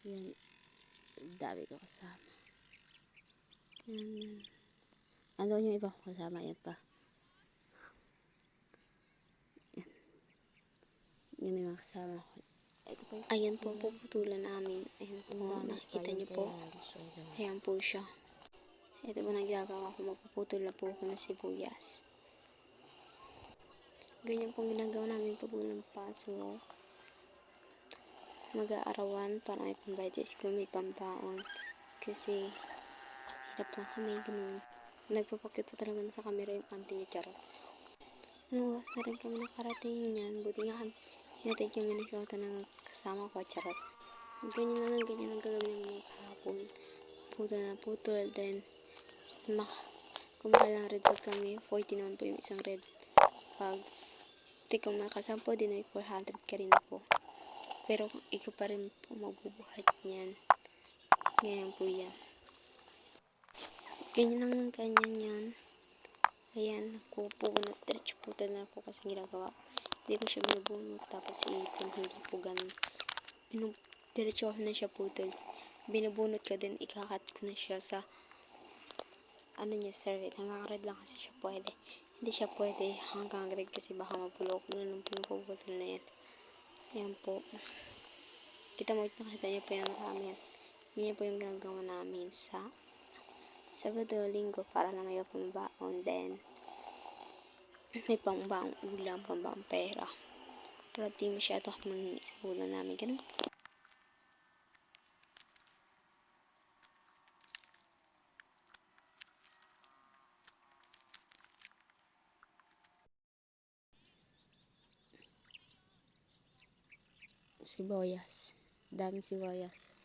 Yan. Dami ko kasama. Yan. Andun yung iba ko kasama. Yan pa. Yan. Yan may mga kasama ko. Ayan po, puputulan namin. Ayan po, nakikita niyo po. Ayan po siya. Ito po na ginagawa ko. Magpuputol na po ako ng sibuyas. Ganyan po ginagawa namin po ng pasok. Mag-aarawan para may pambayad sa school, may pambaon. Kasi, hirap na kami, ganun. Nagpapakit pa talaga sa camera yung auntie niya, charot. Nuwas na rin kami nakarating niyan. Buti nga kami, hinatid kami ng shota ng kasama ko, charot. Ganyan ang gagawin namin ng kahapon. Putol na putol, then, kumaka lang red bag kami, 40 naman po yung isang red bag. Kung makasampo din ay 400 ka rin po. Pero ikaw pa rin po magbubuhat niyan. Ganyan po yan. Ganyan ang ganyan yan. Ayan, pupunot. Diretso putol na po kasi ginagawa. Hindi ko siya binubunot. Tapos iipon. Hindi po ganun. Diretso ko na siya putol. Binubunot ko din. Ikakat ko na siya sa serviette. Hanggang red lang kasi siya pwede. Hindi siya pwede hanggang red kasi baka mapulok. Ganun po puputol na yan. Ayan po. Nakita niyo po yung namin. Yan po yung ginagawa namin sa Sabado, Linggo para na may pambaon. Then, may pambaong ulam, pambaong pera. Para di masyado manghingi sa ulam namin. Ganun. Sibuyas. Daming sibuyas.